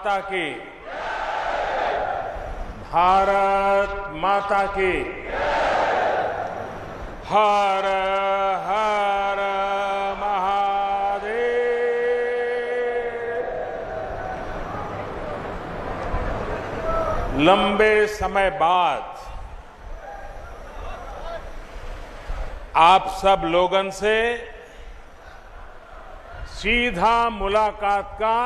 माता की। भारत माता की। हर हर महादेव। लंबे समय बाद आप सब लोगन से सीधा मुलाकात का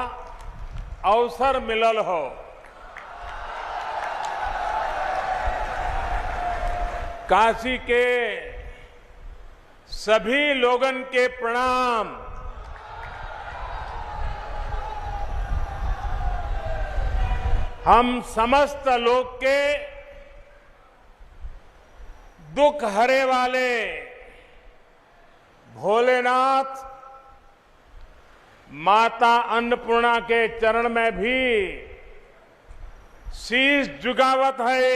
अवसर मिलल हो। काशी के सभी लोगन के प्रणाम। हम समस्त लोग के दुख हरे वाले भोलेनाथ माता अन्नपूर्णा के चरण में भी शीश झुकावत है।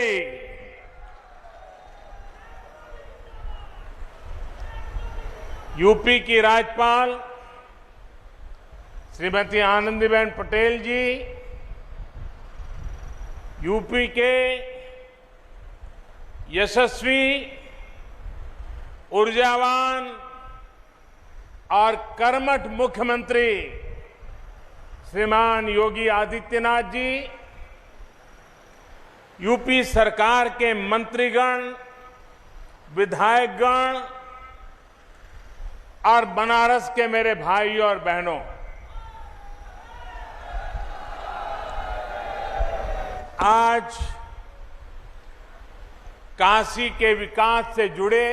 यूपी की राज्यपाल श्रीमती आनंदीबेन पटेल जी, यूपी के यशस्वी, ऊर्जावान और कर्मठ मुख्यमंत्री श्रीमान योगी आदित्यनाथ जी, यूपी सरकार के मंत्रीगण, विधायकगण और बनारस के मेरे भाइयों और बहनों, आज काशी के विकास से जुड़े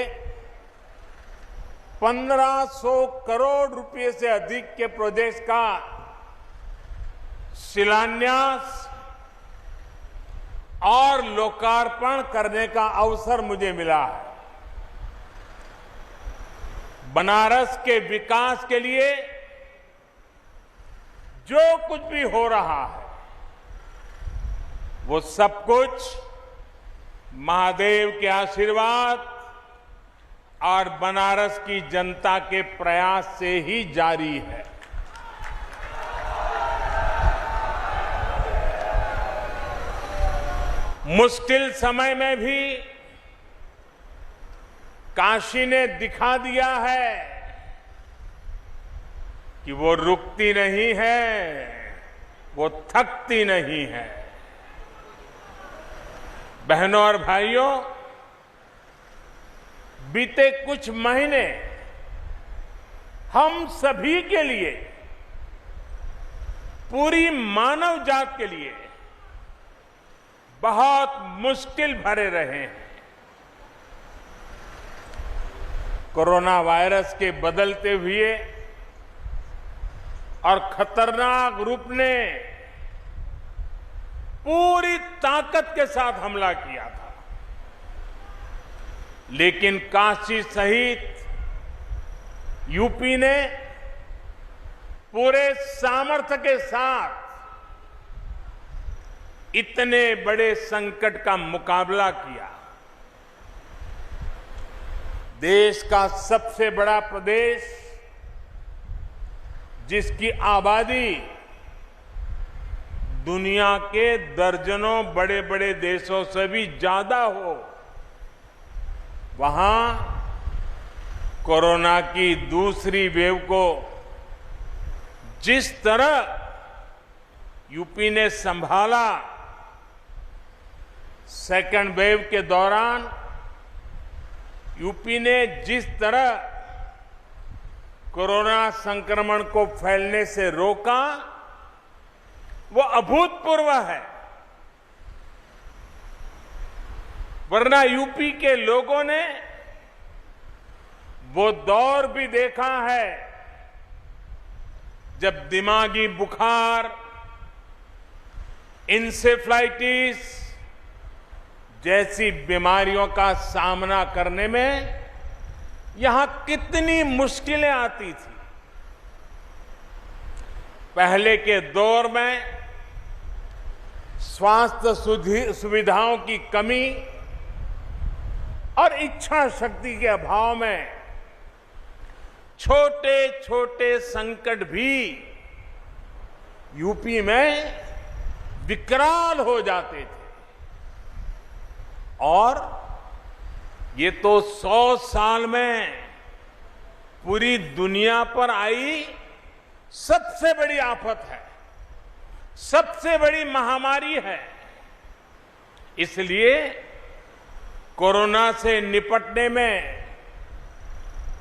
1500 करोड़ रुपए से अधिक के प्रोजेक्ट का शिलान्यास और लोकार्पण करने का अवसर मुझे मिला है। बनारस के विकास के लिए जो कुछ भी हो रहा है वो सब कुछ महादेव के आशीर्वाद और बनारस की जनता के प्रयास से ही जारी है। मुश्किल समय में भी काशी ने दिखा दिया है कि वो रुकती नहीं है, वो थकती नहीं है। बहनों और भाइयों, बीते कुछ महीने हम सभी के लिए, पूरी मानव जात के लिए बहुत मुश्किल भरे रहे हैं। कोरोना वायरस के बदलते हुए और खतरनाक रूप ने पूरी ताकत के साथ हमला किया था, लेकिन काशी सहित यूपी ने पूरे सामर्थ्य के साथ इतने बड़े संकट का मुकाबला किया। देश का सबसे बड़ा प्रदेश, जिसकी आबादी दुनिया के दर्जनों बड़े बड़े देशों से भी ज्यादा हो, वहां कोरोना की दूसरी वेव को जिस तरह यूपी ने संभाला, सेकेंड वेव के दौरान यूपी ने जिस तरह कोरोना संक्रमण को फैलने से रोका, वो अभूतपूर्व है। वरना यूपी के लोगों ने वो दौर भी देखा है जब दिमागी बुखार, इंसेफ्लाइटिस जैसी बीमारियों का सामना करने में यहां कितनी मुश्किलें आती थी। पहले के दौर में स्वास्थ्य सुविधाओं की कमी और इच्छा शक्ति के अभाव में छोटे छोटे संकट भी यूपी में विकराल हो जाते थे। और ये तो 100 साल में पूरी दुनिया पर आई सबसे बड़ी आफत है, सबसे बड़ी महामारी है। इसलिए कोरोना से निपटने में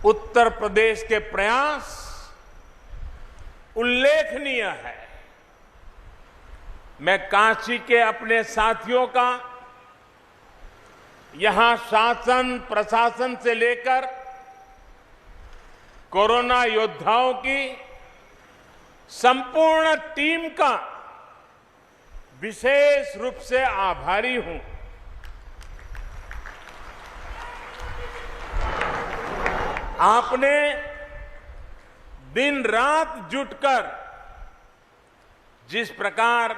उत्तर प्रदेश के प्रयास उल्लेखनीय है। मैं काशी के अपने साथियों का, यहां शासन प्रशासन से लेकर कोरोना योद्धाओं की संपूर्ण टीम का विशेष रूप से आभारी हूं। आपने दिन रात जुटकर जिस प्रकार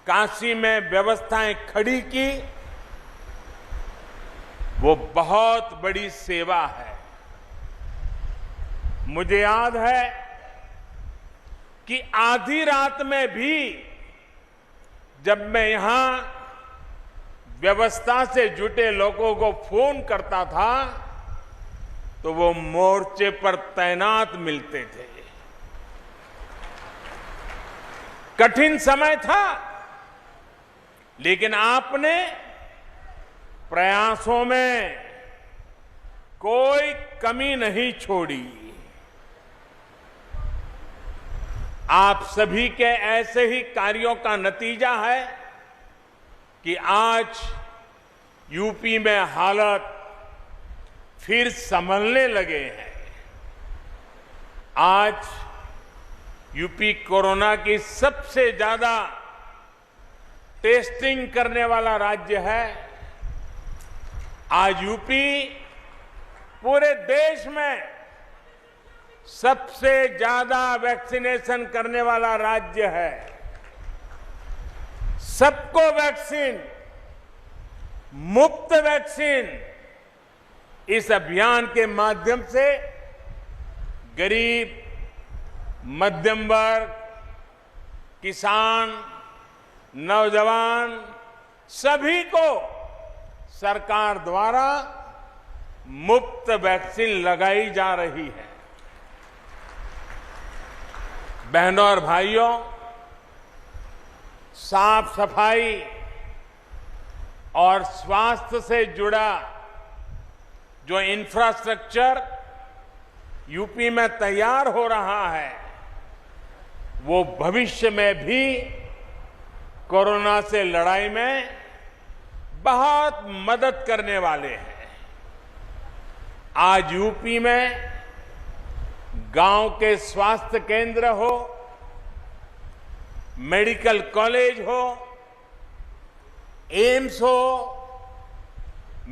काशी में व्यवस्थाएं खड़ी की, वो बहुत बड़ी सेवा है। मुझे याद है कि आधी रात में भी जब मैं यहां व्यवस्था से जुटे लोगों को फोन करता था तो वो मोर्चे पर तैनात मिलते थे। कठिन समय था, लेकिन आपने प्रयासों में कोई कमी नहीं छोड़ी। आप सभी के ऐसे ही कार्यों का नतीजा है कि आज यूपी में हालत फिर संभलने लगे हैं। आज यूपी कोरोना की सबसे ज्यादा टेस्टिंग करने वाला राज्य है। आज यूपी पूरे देश में सबसे ज्यादा वैक्सीनेशन करने वाला राज्य है। सबको वैक्सीन, मुफ्त वैक्सीन, इस अभियान के माध्यम से गरीब, मध्यम वर्ग, किसान, नौजवान सभी को सरकार द्वारा मुफ्त वैक्सीन लगाई जा रही है। बहनों और भाइयों, साफ सफाई और स्वास्थ्य से जुड़ा जो इंफ्रास्ट्रक्चर यूपी में तैयार हो रहा है, वो भविष्य में भी कोरोना से लड़ाई में बहुत मदद करने वाले हैं। आज यूपी में गांव के स्वास्थ्य केंद्र हो, मेडिकल कॉलेज हो, एम्स हो,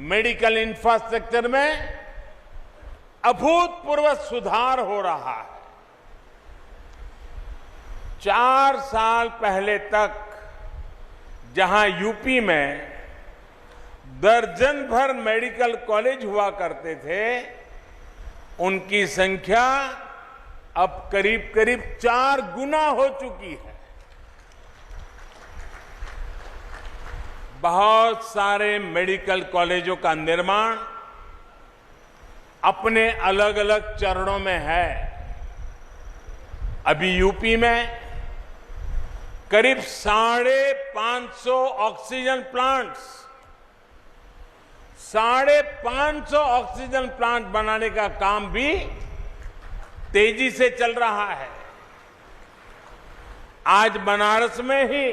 मेडिकल इंफ्रास्ट्रक्चर में अभूतपूर्व सुधार हो रहा है। 4 साल पहले तक जहां यूपी में दर्जन भर मेडिकल कॉलेज हुआ करते थे, उनकी संख्या अब करीब करीब 4 गुना हो चुकी है। बहुत सारे मेडिकल कॉलेजों का निर्माण अपने अलग अलग चरणों में है। अभी यूपी में करीब 550 ऑक्सीजन प्लांट्स, 550 ऑक्सीजन प्लांट बनाने का काम भी तेजी से चल रहा है। आज बनारस में ही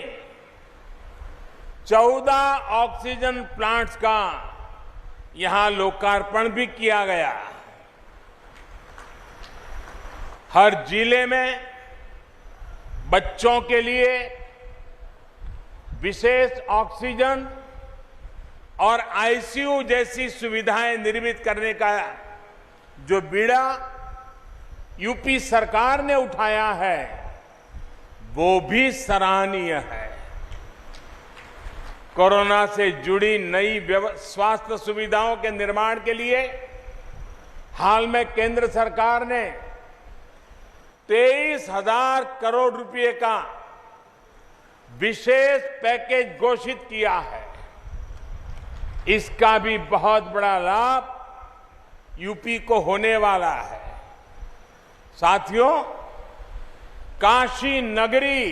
14 ऑक्सीजन प्लांट्स का यहां लोकार्पण भी किया गया। हर जिले में बच्चों के लिए विशेष ऑक्सीजन और आईसीयू जैसी सुविधाएं निर्मित करने का जो बीड़ा यूपी सरकार ने उठाया है, वो भी सराहनीय है। कोरोना से जुड़ी नई स्वास्थ्य सुविधाओं के निर्माण के लिए हाल में केंद्र सरकार ने 23,000 करोड़ रुपए का विशेष पैकेज घोषित किया है। इसका भी बहुत बड़ा लाभ यूपी को होने वाला है। साथियों, काशी नगरी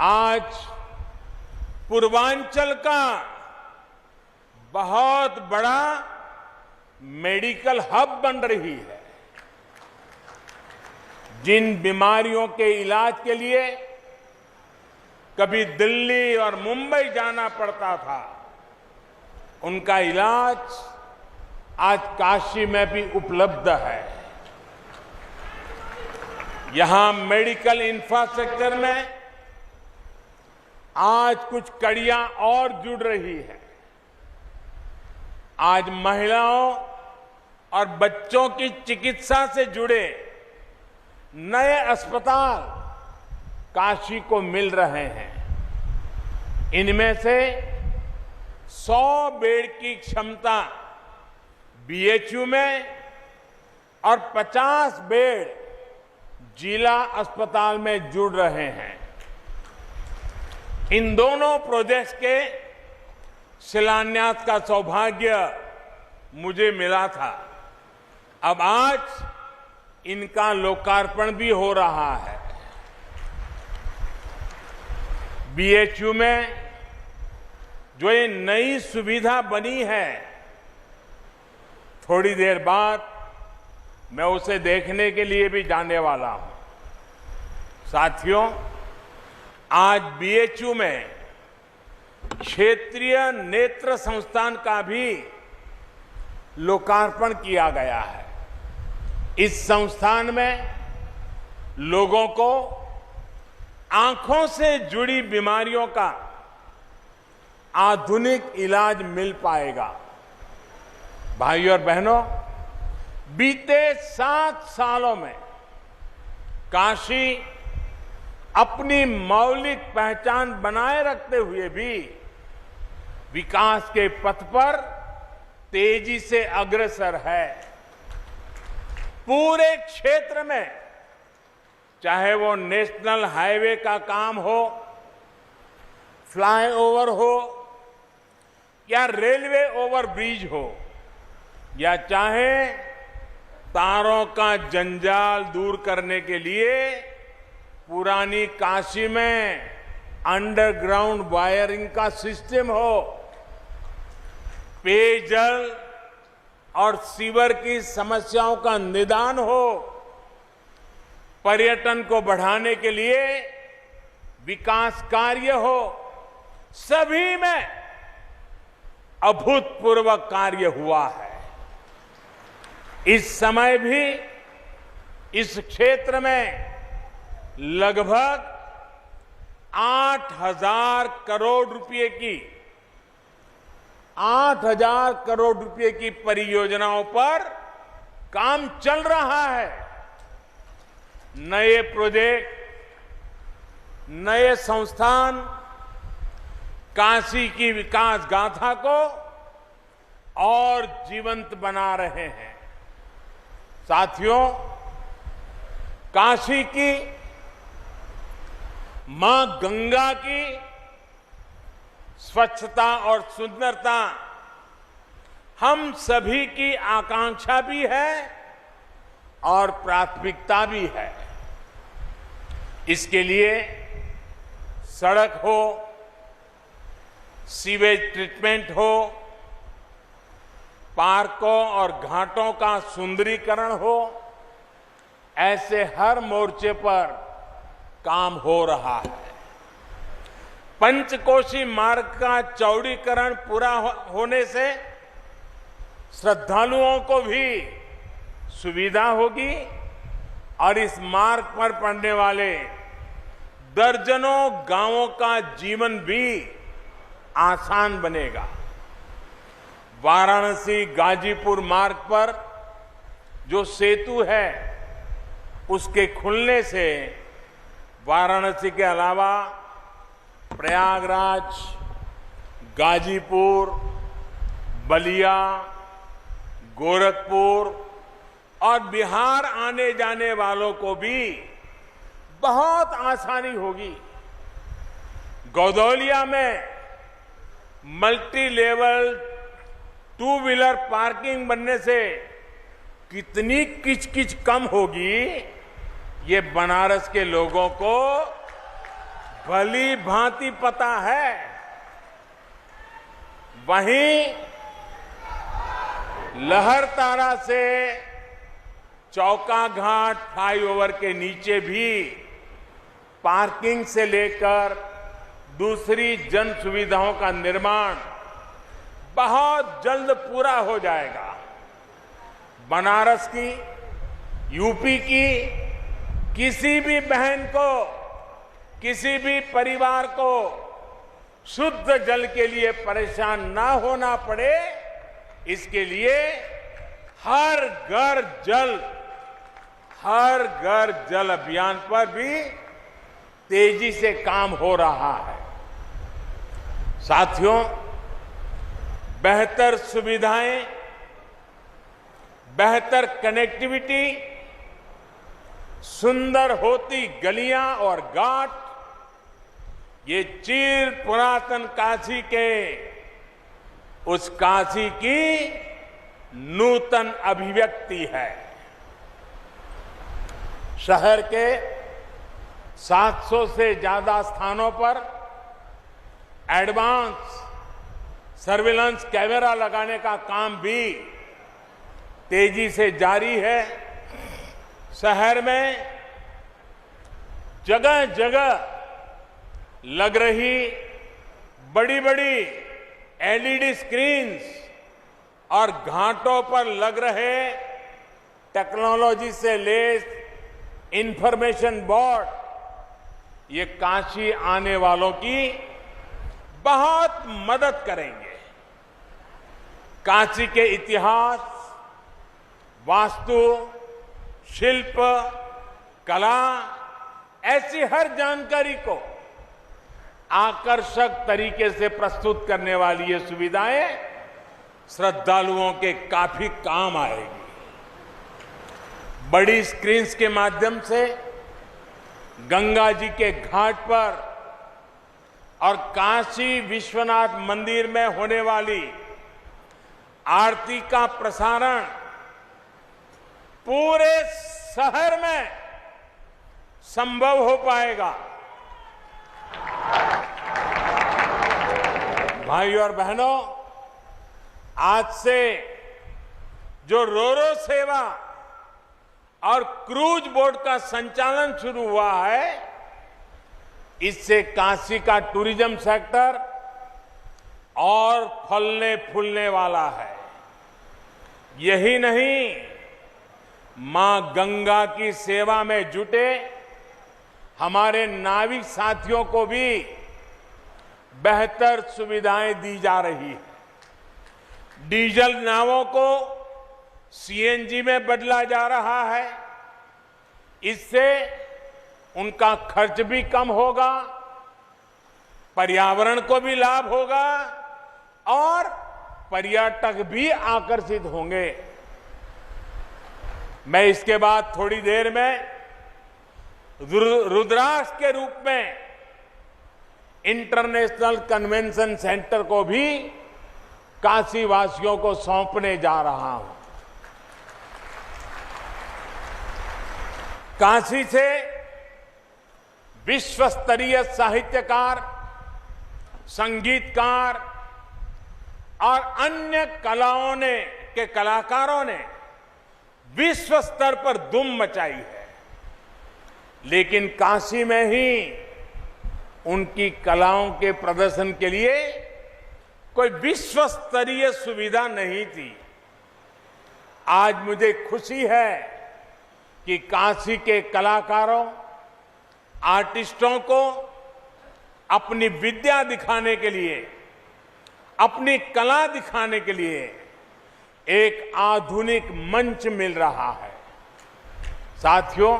आज पूर्वांचल का बहुत बड़ा मेडिकल हब बन रही है। जिन बीमारियों के इलाज के लिए कभी दिल्ली और मुंबई जाना पड़ता था, उनका इलाज आज काशी में भी उपलब्ध है। यहां मेडिकल इंफ्रास्ट्रक्चर में आज कुछ कड़ियां और जुड़ रही है। आज महिलाओं और बच्चों की चिकित्सा से जुड़े नए अस्पताल काशी को मिल रहे हैं। इनमें से 100 बेड की क्षमता बीएचयू में और 50 बेड जिला अस्पताल में जुड़ रहे हैं। इन दोनों प्रोजेक्ट्स के शिलान्यास का सौभाग्य मुझे मिला था। अब आज इनका लोकार्पण भी हो रहा है। बीएचयू में जो ये नई सुविधा बनी है, थोड़ी देर बाद मैं उसे देखने के लिए भी जाने वाला हूं। साथियों, आज बीएचयू में क्षेत्रीय नेत्र संस्थान का भी लोकार्पण किया गया है। इस संस्थान में लोगों को आंखों से जुड़ी बीमारियों का आधुनिक इलाज मिल पाएगा। भाइयों और बहनों, बीते 7 सालों में काशी अपनी मौलिक पहचान बनाए रखते हुए भी विकास के पथ पर तेजी से अग्रसर है। पूरे क्षेत्र में, चाहे वो नेशनल हाईवे का काम हो, फ्लाईओवर हो या रेलवे ओवरब्रिज हो, या चाहे तारों का जंजाल दूर करने के लिए पुरानी काशी में अंडरग्राउंड वायरिंग का सिस्टम हो, पेयजल और सीवर की समस्याओं का निदान हो, पर्यटन को बढ़ाने के लिए विकास कार्य हो, सभी में अभूतपूर्व कार्य हुआ है। इस समय भी इस क्षेत्र में लगभग 8,000 करोड़ रुपए की परियोजनाओं पर काम चल रहा है। नए प्रोजेक्ट, नए संस्थान काशी की विकास गाथा को और जीवंत बना रहे हैं। साथियों, काशी की मां गंगा की स्वच्छता और सुंदरता हम सभी की आकांक्षा भी है और प्राथमिकता भी है। इसके लिए सड़क हो, सीवेज ट्रीटमेंट हो, पार्कों और घाटों का सुंदरीकरण हो, ऐसे हर मोर्चे पर काम हो रहा है। पंचकोशी मार्ग का चौड़ीकरण पूरा होने से श्रद्धालुओं को भी सुविधा होगी और इस मार्ग पर पड़ने वाले दर्जनों गांवों का जीवन भी आसान बनेगा। वाराणसी गाजीपुर मार्ग पर जो सेतु है, उसके खुलने से वाराणसी के अलावा प्रयागराज, गाजीपुर, बलिया, गोरखपुर और बिहार आने जाने वालों को भी बहुत आसानी होगी। गौदौलिया में multi level two wheeler parking बनने से कितनी किचकिच कम होगी, ये बनारस के लोगों को भली भांति पता है। वहीं लहरतारा से चौका घाट फ्लाईओवर के नीचे भी पार्किंग से लेकर दूसरी जन सुविधाओं का निर्माण बहुत जल्द पूरा हो जाएगा। बनारस की, यूपी की किसी भी बहन को, किसी भी परिवार को शुद्ध जल के लिए परेशान ना होना पड़े, इसके लिए हर घर जल अभियान पर भी तेजी से काम हो रहा है। साथियों, बेहतर सुविधाएं, बेहतर कनेक्टिविटी, सुंदर होती गलियां और घाट, ये चिर पुरातन काशी के उस काशी की नूतन अभिव्यक्ति है। शहर के 700 से ज्यादा स्थानों पर एडवांस सर्विलांस कैमरा लगाने का काम भी तेजी से जारी है। शहर में जगह जगह लग रही बड़ी बड़ी एलईडी स्क्रीन्स और घाटों पर लग रहे टेक्नोलॉजी से लैस इंफॉर्मेशन बोर्ड, ये काशी आने वालों की बहुत मदद करेंगे। काशी के इतिहास, वास्तु, शिल्प, कला, ऐसी हर जानकारी को आकर्षक तरीके से प्रस्तुत करने वाली ये सुविधाएं श्रद्धालुओं के काफी काम आएगी। बड़ी स्क्रीन्स के माध्यम से गंगा जी के घाट पर और काशी विश्वनाथ मंदिर में होने वाली आरती का प्रसारण पूरे शहर में संभव हो पाएगा। भाइयों और बहनों, आज से जो रोरो सेवा और क्रूज बोट का संचालन शुरू हुआ है, इससे काशी का टूरिज्म सेक्टर और फलने फूलने वाला है। यही नहीं, मां गंगा की सेवा में जुटे हमारे नाविक साथियों को भी बेहतर सुविधाएं दी जा रही है। डीजल नावों को सीएनजी में बदला जा रहा है। इससे उनका खर्च भी कम होगा, पर्यावरण को भी लाभ होगा और पर्यटक भी आकर्षित होंगे। मैं इसके बाद थोड़ी देर में रुद्राक्ष के रूप में इंटरनेशनल कन्वेंशन सेंटर को भी काशी वासियों को सौंपने जा रहा हूं। काशी से विश्व स्तरीय साहित्यकार, संगीतकार और अन्य कलाकारों ने विश्व स्तर पर धूम मचाई है। लेकिन काशी में ही उनकी कलाओं के प्रदर्शन के लिए कोई विश्व स्तरीय सुविधा नहीं थी। आज मुझे खुशी है कि काशी के कलाकारों, आर्टिस्टों को अपनी विद्या दिखाने के लिए, अपनी कला दिखाने के लिए एक आधुनिक मंच मिल रहा है। साथियों,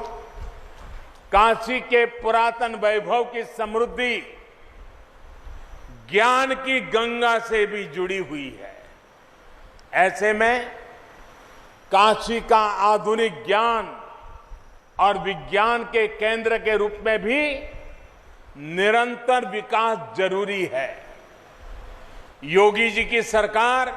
काशी के पुरातन वैभव की समृद्धि ज्ञान की गंगा से भी जुड़ी हुई है। ऐसे में काशी का आधुनिक ज्ञान और विज्ञान के केंद्र के रूप में भी निरंतर विकास जरूरी है। योगी जी की सरकार,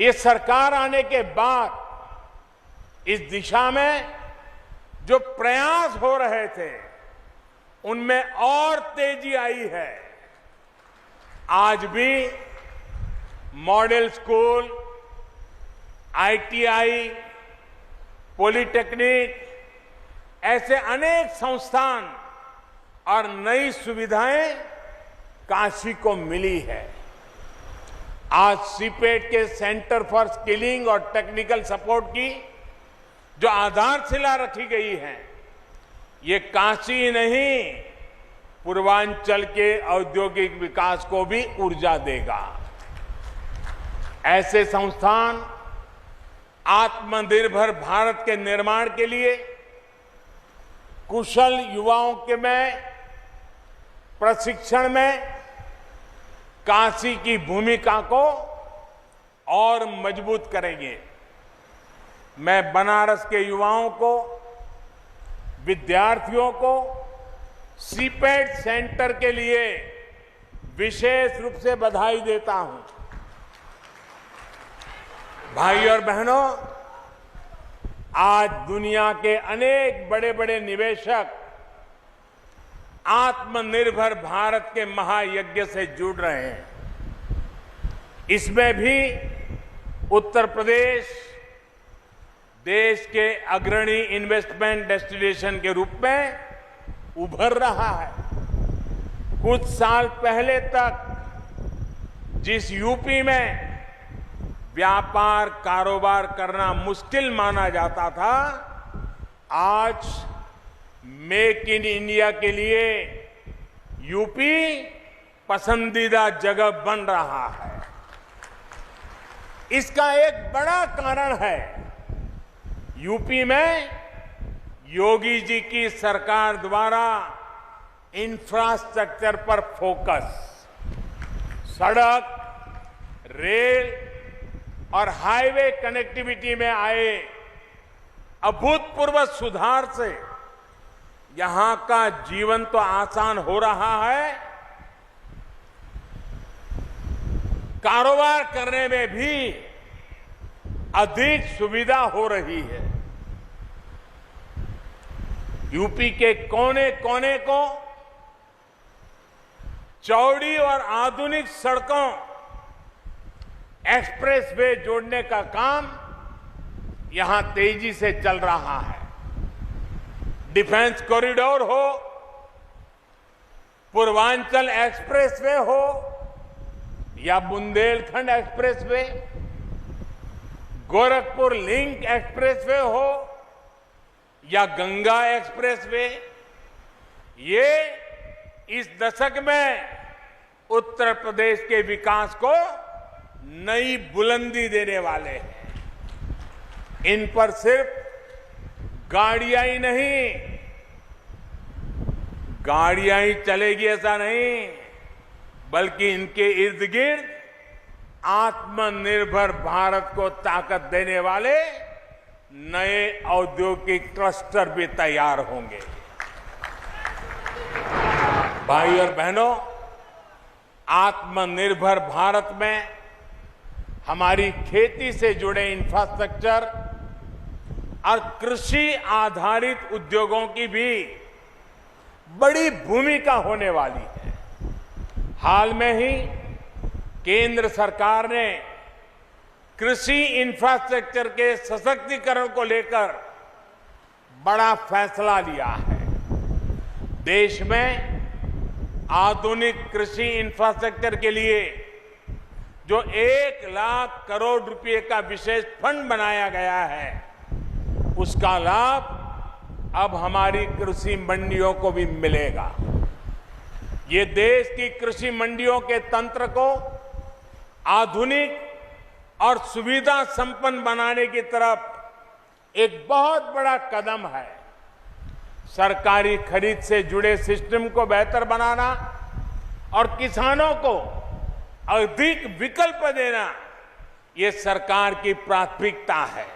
ये सरकार आने के बाद इस दिशा में जो प्रयास हो रहे थे उनमें और तेजी आई है। आज भी मॉडल स्कूल, आईटीआई, पॉलिटेक्निक, ऐसे अनेक संस्थान और नई सुविधाएं काशी को मिली है। आज सीपेट के सेंटर फॉर स्किलिंग और टेक्निकल सपोर्ट की जो आधारशिला रखी गई है, ये काशी नहीं, पूर्वांचल के औद्योगिक विकास को भी ऊर्जा देगा। ऐसे संस्थान आत्मनिर्भर भारत के निर्माण के लिए कुशल युवाओं के में प्रशिक्षण में काशी की भूमिका को और मजबूत करेंगे। मैं बनारस के युवाओं को, विद्यार्थियों को सीपेट सेंटर के लिए विशेष रूप से बधाई देता हूं। भाई और बहनों, आज दुनिया के अनेक बड़े बड़े निवेशक आत्मनिर्भर भारत के महायज्ञ से जुड़ रहे हैं। इसमें भी उत्तर प्रदेश देश के अग्रणी इन्वेस्टमेंट डेस्टिनेशन के रूप में उभर रहा है। कुछ साल पहले तक जिस यूपी में व्यापार कारोबार करना मुश्किल माना जाता था, आज मेक इन इंडिया के लिए यूपी पसंदीदा जगह बन रहा है। इसका एक बड़ा कारण है यूपी में योगी जी की सरकार द्वारा इंफ्रास्ट्रक्चर पर फोकस। सड़क, रेल और हाईवे कनेक्टिविटी में आए अभूतपूर्व सुधार से यहां का जीवन तो आसान हो रहा है, कारोबार करने में भी अधिक सुविधा हो रही है। यूपी के कोने कोने को चौड़ी और आधुनिक सड़कों, एक्सप्रेसवे जोड़ने का काम यहां तेजी से चल रहा है। डिफेंस कॉरिडोर हो, पूर्वांचल एक्सप्रेसवे हो या Bundelkhand expressway, Gorakhpur link expressway हो या गंगा एक्सप्रेसवे, ये इस दशक में उत्तर प्रदेश के विकास को नई बुलंदी देने वाले हैं। इन पर सिर्फ गाड़ियां ही नहीं, गाड़ियां ही चलेगी ऐसा नहीं, बल्कि इनके इर्द गिर्द आत्मनिर्भर भारत को ताकत देने वाले नए औद्योगिक क्लस्टर भी तैयार होंगे। भाई और बहनों, आत्मनिर्भर भारत में हमारी खेती से जुड़े इंफ्रास्ट्रक्चर और कृषि आधारित उद्योगों की भी बड़ी भूमिका होने वाली है। हाल में ही केंद्र सरकार ने कृषि इंफ्रास्ट्रक्चर के सशक्तिकरण को लेकर बड़ा फैसला लिया है। देश में आधुनिक कृषि इंफ्रास्ट्रक्चर के लिए जो 1 लाख करोड़ रुपए का विशेष फंड बनाया गया है, उसका लाभ अब हमारी कृषि मंडियों को भी मिलेगा। ये देश की कृषि मंडियों के तंत्र को आधुनिक और सुविधा संपन्न बनाने की तरफ एक बहुत बड़ा कदम है। सरकारी खरीद से जुड़े सिस्टम को बेहतर बनाना और किसानों को अधिक विकल्प देना, ये सरकार की प्राथमिकता है।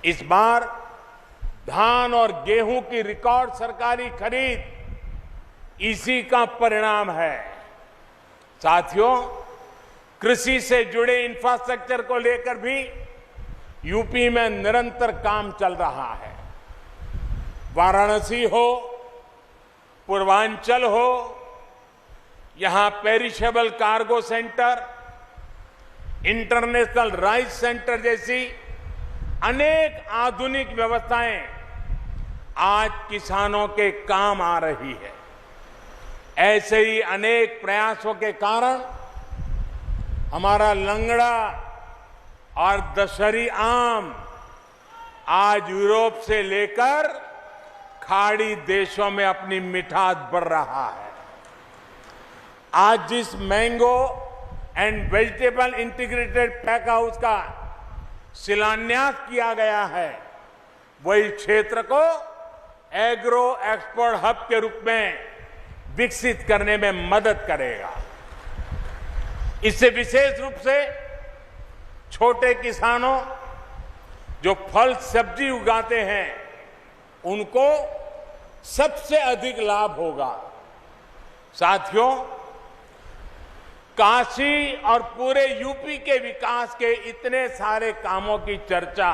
इस बार धान और गेहूं की रिकॉर्ड सरकारी खरीद इसी का परिणाम है। साथियों, कृषि से जुड़े इंफ्रास्ट्रक्चर को लेकर भी यूपी में निरंतर काम चल रहा है। वाराणसी हो, पूर्वांचल हो, यहां perishable cargo centre, international rice centre जैसी अनेक आधुनिक व्यवस्थाएं आज किसानों के काम आ रही है। ऐसे ही अनेक प्रयासों के कारण हमारा लंगड़ा और दशहरी आम आज यूरोप से लेकर खाड़ी देशों में अपनी मिठास बढ़ रहा है। आज जिस mango and vegetable integrated pack house का शिलान्यास किया गया है, वही क्षेत्र को एग्रो एक्सपोर्ट हब के रूप में विकसित करने में मदद करेगा। इससे विशेष रूप से छोटे किसानों जो फल सब्जी उगाते हैं उनको सबसे अधिक लाभ होगा। साथियों, काशी और पूरे यूपी के विकास के इतने सारे कामों की चर्चा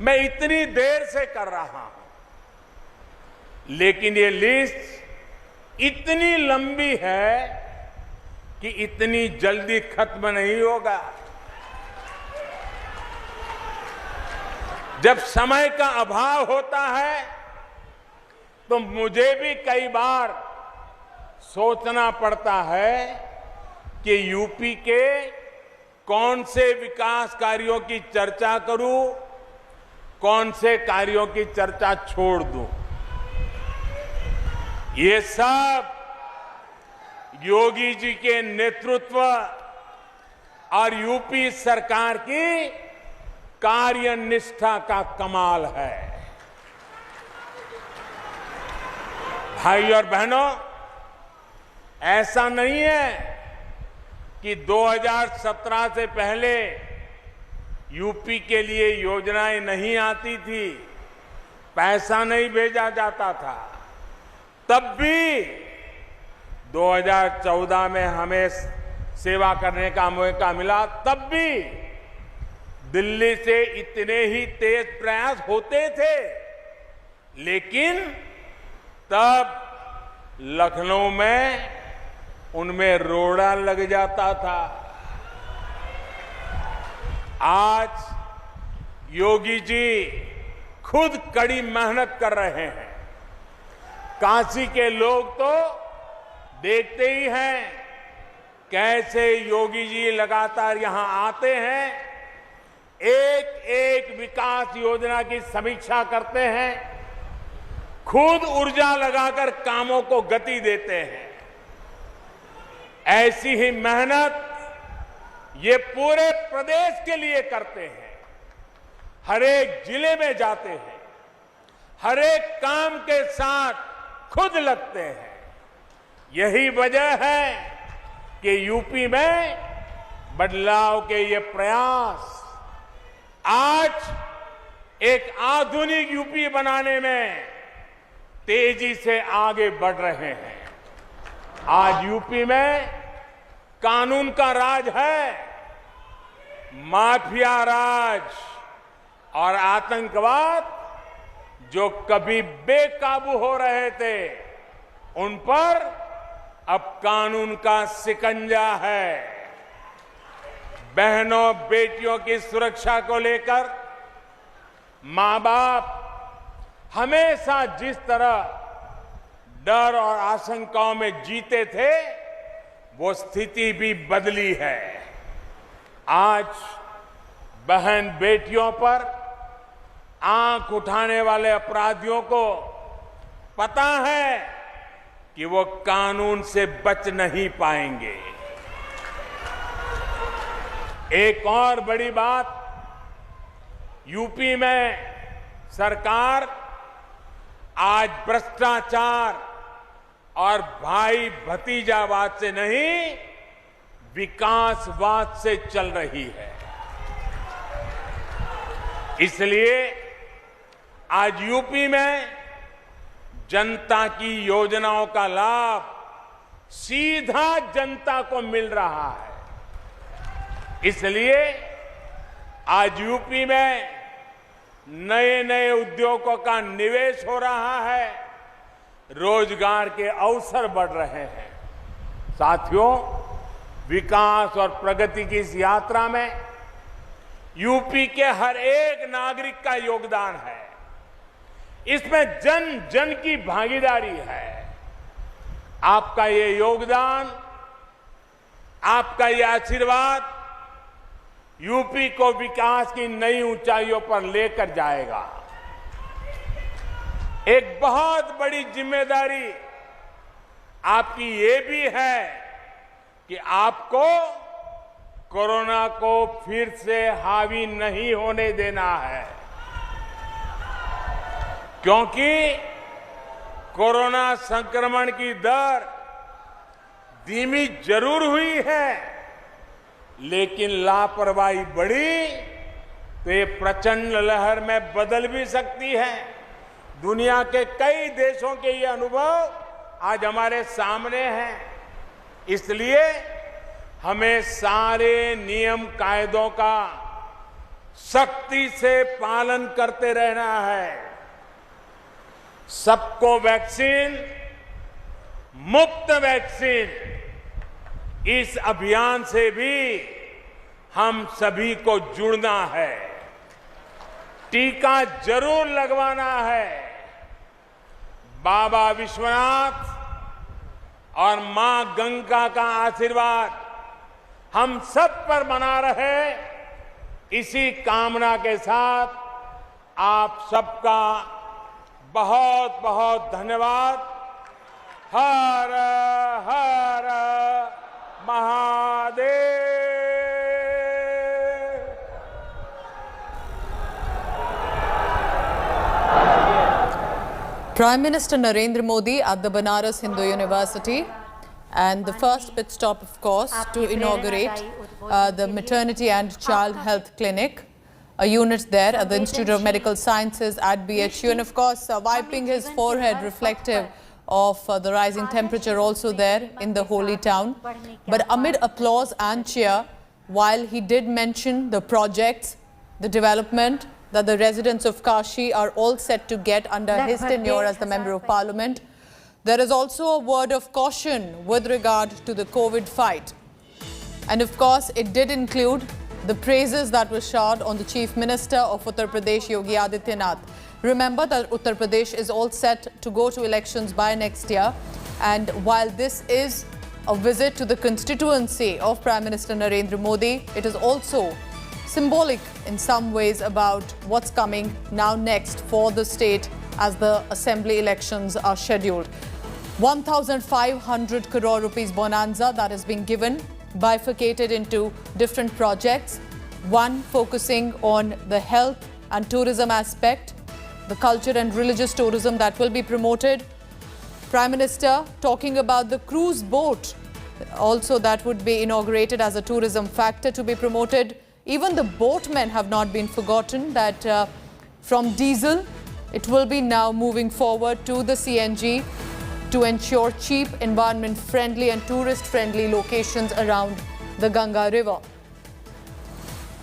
मैं इतनी देर से कर रहा हूं, लेकिन ये लिस्ट इतनी लंबी है कि इतनी जल्दी खत्म नहीं होगा। जब समय का अभाव होता है तो मुझे भी कई बार सोचना पड़ता है कि यूपी के कौन से विकास कार्यों की चर्चा करूं, कौन से कार्यों की चर्चा छोड़ दूं। ये सब योगी जी के नेतृत्व और यूपी सरकार की कार्यनिष्ठा का कमाल है। भाई और बहनों, ऐसा नहीं है कि 2017 से पहले यूपी के लिए योजनाएं नहीं आती थी, पैसा नहीं भेजा जाता था। तब भी 2014 में हमें सेवा करने का मौका मिला, तब भी दिल्ली से इतने ही तेज प्रयास होते थे, लेकिन तब लखनऊ में उनमें रोड़ा लग जाता था। आज योगी जी खुद कड़ी मेहनत कर रहे हैं। काशी के लोग तो देखते ही हैं कैसे योगी जी लगातार यहां आते हैं, एक एक विकास योजना की समीक्षा करते हैं, खुद ऊर्जा लगाकर कामों को गति देते हैं। ऐसी ही मेहनत ये पूरे प्रदेश के लिए करते हैं। हर एक जिले में जाते हैं, हर एक काम के साथ खुद लगते हैं। यही वजह है कि यूपी में बदलाव के ये प्रयास आज एक आधुनिक यूपी बनाने में तेजी से आगे बढ़ रहे हैं। आज यूपी में कानून का राज है, माफिया राज और आतंकवाद जो कभी बेकाबू हो रहे थे, उन पर अब कानून का शिकंजा है। बहनों बेटियों की सुरक्षा को लेकर मां बाप हमेशा जिस तरह डर और आशंकाओं में जीते थे, वो स्थिति भी बदली है। आज बहन बेटियों पर आंख उठाने वाले अपराधियों को पता है कि वो कानून से बच नहीं पाएंगे। एक और बड़ी बात, यूपी में सरकार आज भ्रष्टाचार और भाई भतीजावाद से नहीं, विकासवाद से चल रही है। इसलिए आज यूपी में जनता की योजनाओं का लाभ सीधा जनता को मिल रहा है। इसलिए आज यूपी में नए नए उद्योगों का निवेश हो रहा है, रोजगार के अवसर बढ़ रहे हैं। साथियों, विकास और प्रगति की इस यात्रा में यूपी के हर एक नागरिक का योगदान है। इसमें जन जन की भागीदारी है। आपका ये योगदान, आपका ये आशीर्वाद यूपी को विकास की नई ऊंचाइयों पर लेकर जाएगा। एक बहुत बड़ी जिम्मेदारी आपकी ये भी है कि आपको कोरोना को फिर से हावी नहीं होने देना है, क्योंकि कोरोना संक्रमण की दर धीमी जरूर हुई है, लेकिन लापरवाही बढ़ी तो ये प्रचंड लहर में बदल भी सकती है। दुनिया के कई देशों के ये अनुभव आज हमारे सामने हैं। इसलिए हमें सारे नियम कायदों का सख्ती से पालन करते रहना है। सबको वैक्सीन, मुफ्त वैक्सीन, इस अभियान से भी हम सभी को जुड़ना है। टीका जरूर लगवाना है। बाबा विश्वनाथ और मां गंगा का आशीर्वाद हम सब पर बना रहे, इसी कामना के साथ आप सबका बहुत बहुत धन्यवाद। हर हर Mahadev. Prime Minister Narendra Modi at the Banaras Hindu University, and the first pit stop, of course, to inaugurate the Maternity and Child Health Clinic, a unit there at the Institute of Medical Sciences at BHU, and of course wiping his forehead reflective of the rising temperature also there in the holy town. But amid applause and cheer, while he did mention the projects, the development that the residents of Kashi are all set to get under his tenure as the Member of Parliament, there is also a word of caution with regard to the COVID fight. And of course, it did include the praises that were showered on the Chief Minister of Uttar Pradesh, Yogi Adityanath. Remember that Uttar Pradesh is all set to go to elections by next year, and while this is a visit to the constituency of Prime Minister Narendra Modi, it is also symbolic in some ways about what's coming now next for the state as the assembly elections are scheduled. 1,500 crore rupees bonanza that is being given, bifurcated into different projects, one focusing on the health and tourism aspect, the culture and religious tourism that will be promoted. Prime Minister talking about the cruise boat also that would be inaugurated as a tourism factor to be promoted. Even the boatmen have not been forgotten, that from diesel it will be now moving forward to the CNG to ensure cheap, environment friendly and tourist friendly locations around the Ganga river.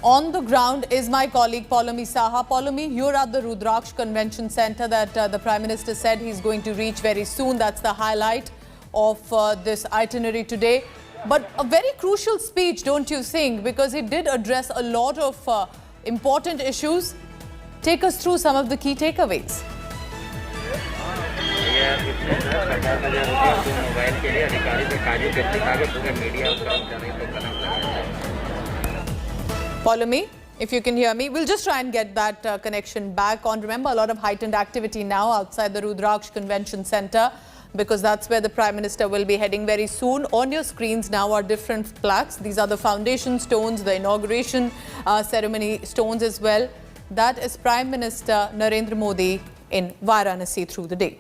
On the ground is my colleague Poulomi Saha. Poulomi, you're at the Rudraksh Convention Center that the Prime Minister said he's going to reach very soon. That's the highlight of this itinerary today. But a very crucial speech, don't you think? Because he did address a lot of important issues. Take us through some of the key takeaways. Poulomi, if you can hear me, we'll just try and get that connection back on. Remember, a lot of heightened activity now outside the Rudraksh Convention Center, because that's where the Prime Minister will be heading very soon. On your screens now are different plaques. These are the foundation stones, the inauguration ceremony stones as well. That is Prime Minister Narendra Modi in Varanasi through the day.